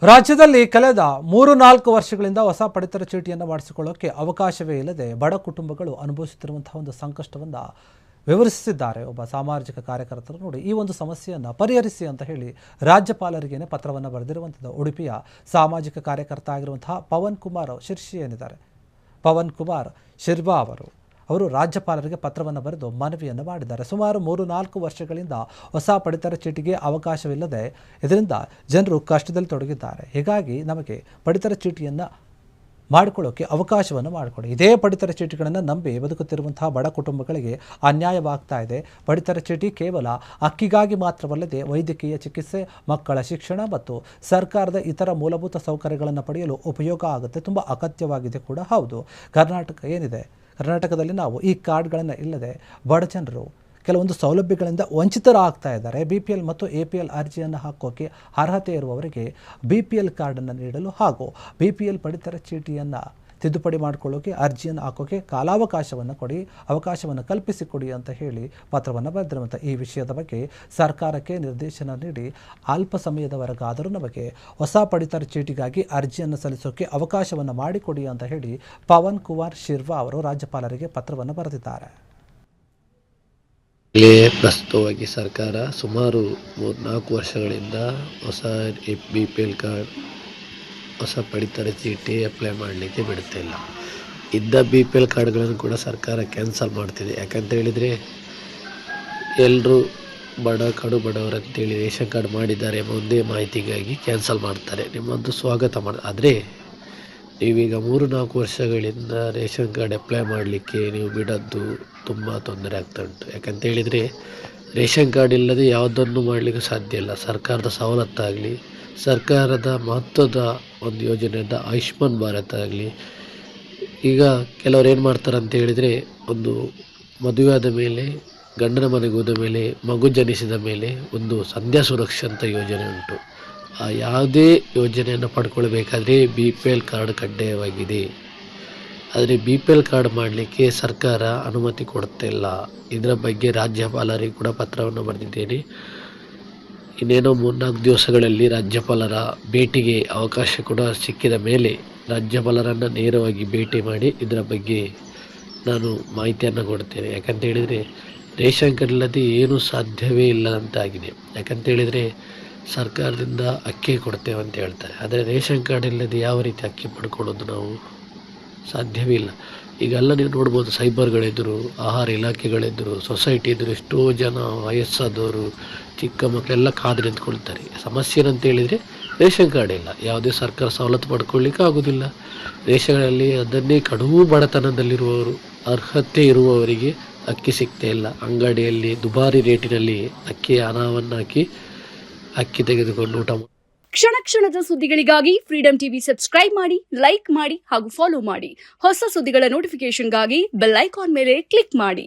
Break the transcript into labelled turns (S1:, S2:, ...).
S1: ರಾಜ್ಯದಲ್ಲಿ ಕಳೆದ 3-4 ವರ್ಷಗಳಿಂದ ಹೊಸ ಪಡಿತರ ಚೀಟಿಯನ್ನು ಮಾಡಿಸಿಕೊಳ್ಳೋಕೆ ಅವಕಾಶವೇ ಇಲ್ಲದೆ ಬಡ ಕುಟುಂಬಗಳು ಅನುಭವಿಸುತ್ತಿರುವಂತಹ ಒಂದು ಸಂಕಷ್ಟವನ್ನು ವಿವರಿಸಿದ್ದಾರೆ ಒಬ್ಬ ಸಾಮಾಜಿಕ ಕಾರ್ಯಕರ್ತರು. ನೋಡಿ, ಈ ಒಂದು ಸಮಸ್ಯೆಯನ್ನು ಪರಿಹರಿಸಿ ಅಂತ ಹೇಳಿ ರಾಜ್ಯಪಾಲರಿಗೇನೆ ಪತ್ರವನ್ನು ಬರೆದಿರುವಂಥದ್ದು ಉಡುಪಿಯ ಸಾಮಾಜಿಕ ಕಾರ್ಯಕರ್ತ ಆಗಿರುವಂತಹ ಪವನ್ ಕುಮಾರ್ ಶಿರ್ಷಿ ಏನಿದ್ದಾರೆ, ಪವನ್ ಕುಮಾರ್ ಶಿರ್ಬಾ ಅವರು ರಾಜ್ಯಪಾಲರಿಗೆ ಪತ್ರವನ್ನು ಬರೆದು ಮನವಿಯನ್ನು ಮಾಡಿದ್ದಾರೆ. ಸುಮಾರು 3-4 ವರ್ಷಗಳಿಂದ ಹೊಸ ಪಡಿತರ ಚೀಟಿಗೆ ಅವಕಾಶವಿಲ್ಲದೆ ಇದರಿಂದ ಜನರು ಕಷ್ಟದಲ್ಲಿ ತೊಡಗಿದ್ದಾರೆ. ಹೀಗಾಗಿ ನಮಗೆ ಪಡಿತರ ಚೀಟಿಯನ್ನು ಮಾಡಿಕೊಳ್ಳೋಕೆ ಅವಕಾಶವನ್ನು ಮಾಡಿಕೊಡಿ. ಇದೇ ಪಡಿತರ ಚೀಟಿಗಳನ್ನು ನಂಬಿ ಬದುಕುತ್ತಿರುವಂತಹ ಬಡ ಕುಟುಂಬಗಳಿಗೆ ಅನ್ಯಾಯವಾಗ್ತಾ ಇದೆ. ಪಡಿತರ ಚೀಟಿ ಕೇವಲ ಅಕ್ಕಿಗಾಗಿ ಮಾತ್ರವಲ್ಲದೆ ವೈದ್ಯಕೀಯ ಚಿಕಿತ್ಸೆ, ಮಕ್ಕಳ ಶಿಕ್ಷಣ ಮತ್ತು ಸರ್ಕಾರದ ಇತರ ಮೂಲಭೂತ ಸೌಕರ್ಯಗಳನ್ನು ಪಡೆಯಲು ಉಪಯೋಗ ಆಗುತ್ತೆ. ತುಂಬ ಅಗತ್ಯವಾಗಿದೆ ಕೂಡ ಹೌದು. ಕರ್ನಾಟಕದಲ್ಲಿ ನಾವು ಈ ಕಾರ್ಡ್ಗಳನ್ನು ಇಲ್ಲದೆ ಬಡ ಜನರು ಕೆಲವೊಂದು ಸೌಲಭ್ಯಗಳಿಂದ ವಂಚಿತರಾಗ್ತಾ ಇದ್ದಾರೆ. BPL ಮತ್ತು APL ಅರ್ಜಿಯನ್ನು ಹಾಕೋಕ್ಕೆ ಅರ್ಹತೆ ಇರುವವರಿಗೆ BPL ಕಾರ್ಡನ್ನು ನೀಡಲು ಹಾಗೂ BPL ಪಡಿತರ ಚೀಟಿಯನ್ನು ತಿದ್ದುಪಡಿ ಮಾಡಿಕೊಳ್ಳೋಕೆ ಅರ್ಜಿಯನ್ನು ಹಾಕೋಕ್ಕೆ ಕಾಲಾವಕಾಶವನ್ನು ಕೊಡಿ, ಅವಕಾಶವನ್ನು ಕಲ್ಪಿಸಿಕೊಡಿ ಅಂತ ಹೇಳಿ ಪತ್ರವನ್ನು ಬರೆದಿರುವಂಥ ಈ ವಿಷಯದ ಬಗ್ಗೆ ಸರ್ಕಾರಕ್ಕೆ ನಿರ್ದೇಶನ ನೀಡಿ ಅಲ್ಪ ಸಮಯದವರೆಗಾದರೂ ನಮಗೆ ಹೊಸ ಪಡಿತರ ಚೀಟಿಗಾಗಿ ಅರ್ಜಿಯನ್ನು ಸಲ್ಲಿಸೋಕ್ಕೆ ಅವಕಾಶವನ್ನು ಮಾಡಿಕೊಡಿ ಅಂತ ಹೇಳಿ ಪವನ್ ಕುಮಾರ್ ಶಿರ್ವಾ ಅವರು ರಾಜ್ಯಪಾಲರಿಗೆ ಪತ್ರವನ್ನು ಬರೆದಿದ್ದಾರೆ.
S2: ಇಲ್ಲಿ ಪ್ರಸ್ತುತವಾಗಿ ಸರ್ಕಾರ ಸುಮಾರು 3-4 ವರ್ಷಗಳಿಂದ ಹೊಸ BPL ಕಾರ್ಡ್, ಹೊಸ ಪಡಿತರ ಚೀಟಿ ಅಪ್ಲೈ ಮಾಡಲಿಕ್ಕೆ ಬಿಡ್ತಿಲ್ಲ. ಇದ್ದ BPL ಕಾರ್ಡ್ಗಳನ್ನು ಕೂಡ ಸರ್ಕಾರ ಕ್ಯಾನ್ಸಲ್ ಮಾಡ್ತಿದೆ. ಯಾಕಂತ ಹೇಳಿದರೆ ಎಲ್ಲರೂ ಕಡು ಬಡವರಂತೇಳಿ ರೇಷನ್ ಕಾರ್ಡ್ ಮಾಡಿದ್ದಾರೆ ಎಂಬ ಒಂದೇ ಮಾಹಿತಿಗಾಗಿ ಕ್ಯಾನ್ಸಲ್ ಮಾಡ್ತಾರೆ. ನಿಮ್ಮದು ಸ್ವಾಗತ ಆದರೆ ನೀವೀಗ 3-4 ವರ್ಷಗಳಿಂದ ರೇಷನ್ ಕಾರ್ಡ್ ಅಪ್ಲೈ ಮಾಡಲಿಕ್ಕೆ ನೀವು ಬಿಡೋದು ತುಂಬ ತೊಂದರೆ ಆಗ್ತಾ ಉಂಟು. ಯಾಕಂತ ಹೇಳಿದರೆ ರೇಷನ್ ಕಾರ್ಡ್ ಇಲ್ಲದೆ ಯಾವುದನ್ನು ಮಾಡಲಿಕ್ಕೆ ಸಾಧ್ಯ ಇಲ್ಲ. ಸರ್ಕಾರದ ಸವಲತ್ತಾಗಲಿ, ಸರ್ಕಾರದ ಮಹತ್ವದ ಒಂದು ಯೋಜನೆಯಾದ ಆಯುಷ್ಮಾನ್ ಭಾರತ ಆಗಲಿ, ಈಗ ಕೆಲವರು ಏನು ಮಾಡ್ತಾರೆ ಅಂತ ಹೇಳಿದರೆ, ಒಂದು ಮದುವೆ ಆದ ಮೇಲೆ, ಗಂಡನ ಮನೆಗೆ ಹೋದ ಮೇಲೆ, ಮಗು ಜನಿಸಿದ ಮೇಲೆ ಒಂದು ಸಂಧ್ಯಾ ಸುರಕ್ಷಾ ಅಂತ ಯೋಜನೆ ಉಂಟು. ಆ ಯಾವುದೇ ಯೋಜನೆಯನ್ನು ಪಡ್ಕೊಳ್ಬೇಕಾದ್ರೆ BPL ಕಾರ್ಡ್ ಕಡ್ಡಾಯವಾಗಿದೆ. ಆದರೆ BPL ಕಾರ್ಡ್ ಮಾಡಲಿಕ್ಕೆ ಸರ್ಕಾರ ಅನುಮತಿ ಕೊಡ್ತಿಲ್ಲ. ಇದರ ಬಗ್ಗೆ ರಾಜ್ಯಪಾಲರಿಗೆ ಕೂಡ ಪತ್ರವನ್ನು ಬರೆದಿದ್ದೇನೆ. ಇನ್ನೇನೋ 3-4 ದಿವಸಗಳಲ್ಲಿ ರಾಜ್ಯಪಾಲರ ಭೇಟಿಗೆ ಅವಕಾಶ ಕೂಡ ಸಿಕ್ಕಿದ ಮೇಲೆ ರಾಜ್ಯಪಾಲರನ್ನು ನೇರವಾಗಿ ಭೇಟಿ ಮಾಡಿ ಇದರ ಬಗ್ಗೆ ನಾನು ಮಾಹಿತಿಯನ್ನು ಕೊಡ್ತೇನೆ. ಯಾಕಂತ ಹೇಳಿದರೆ ರೇಷನ್ ಕಾರ್ಡ್ ಇಲ್ಲದೆ ಏನೂ ಸಾಧ್ಯವೇ ಇಲ್ಲದಂತಾಗಿದೆ. ಯಾಕಂತ ಹೇಳಿದರೆ ಸರ್ಕಾರದಿಂದ ಅಕ್ಕಿ ಕೊಡ್ತೇವೆ ಅಂತ ಹೇಳ್ತಾರೆ, ಆದರೆ ರೇಷನ್ ಕಾರ್ಡ್ ಇಲ್ಲದೆ ಯಾವ ರೀತಿ ಅಕ್ಕಿ ಪಡ್ಕೊಳ್ಳೋದು ನಾವು ಸಾಧ್ಯವೇ ಇಲ್ಲ. ಈಗೆಲ್ಲ ನೀವು ನೋಡ್ಬೋದು, ಸೈಬರ್ಗಳೆದುರು, ಆಹಾರ ಇಲಾಖೆಗಳೆದುರು, ಸೊಸೈಟಿ ಎದುರು ಎಷ್ಟೋ ಜನ ವಯಸ್ಸಾದವರು, ಚಿಕ್ಕ ಮಕ್ಕಳೆಲ್ಲ ಕಾದು ನಿಂತ್ಕೊಳ್ತಾರೆ. ಸಮಸ್ಯೆ ಏನಂತ ಹೇಳಿದರೆ ರೇಷನ್ ಕಾರ್ಡ್ ಇಲ್ಲ, ಯಾವುದೇ ಸರ್ಕಾರ ಸವಲತ್ತು ಪಡ್ಕೊಳ್ಳಿಕ್ಕೆ ಆಗೋದಿಲ್ಲ. ದೇಶಗಳಲ್ಲಿ ಅದನ್ನೇ ಕಡು ಬಡತನದಲ್ಲಿರುವವರು, ಅರ್ಹತೆ ಇರುವವರಿಗೆ ಅಕ್ಕಿ ಸಿಗ್ತಾ ಇಲ್ಲ. ಅಂಗಡಿಯಲ್ಲಿ ದುಬಾರಿ ರೇಟಿನಲ್ಲಿ ಹಣವನ್ನು ಹಾಕಿ ಅಕ್ಕಿ ತೆಗೆದುಕೊಂಡು ಊಟ ಮಾಡಿ.
S3: ಕ್ಷಣ ಕ್ಷಣದ ಸುದ್ದಿಗಳಿಗಾಗಿ ಫ್ರೀಡಂ ಟಿವಿ ಸಬ್ಸ್ಕ್ರೈಬ್ ಮಾಡಿ, ಲೈಕ್ ಮಾಡಿ ಹಾಗೂ ಫಾಲೋ ಮಾಡಿ. ಹೊಸ ಸುದ್ದಿಗಳ ನೋಟಿಫಿಕೇಶನ್ಗಾಗಿ ಬೆಲ್ ಐಕಾನ್ ಮೇಲೆ ಕ್ಲಿಕ್ ಮಾಡಿ.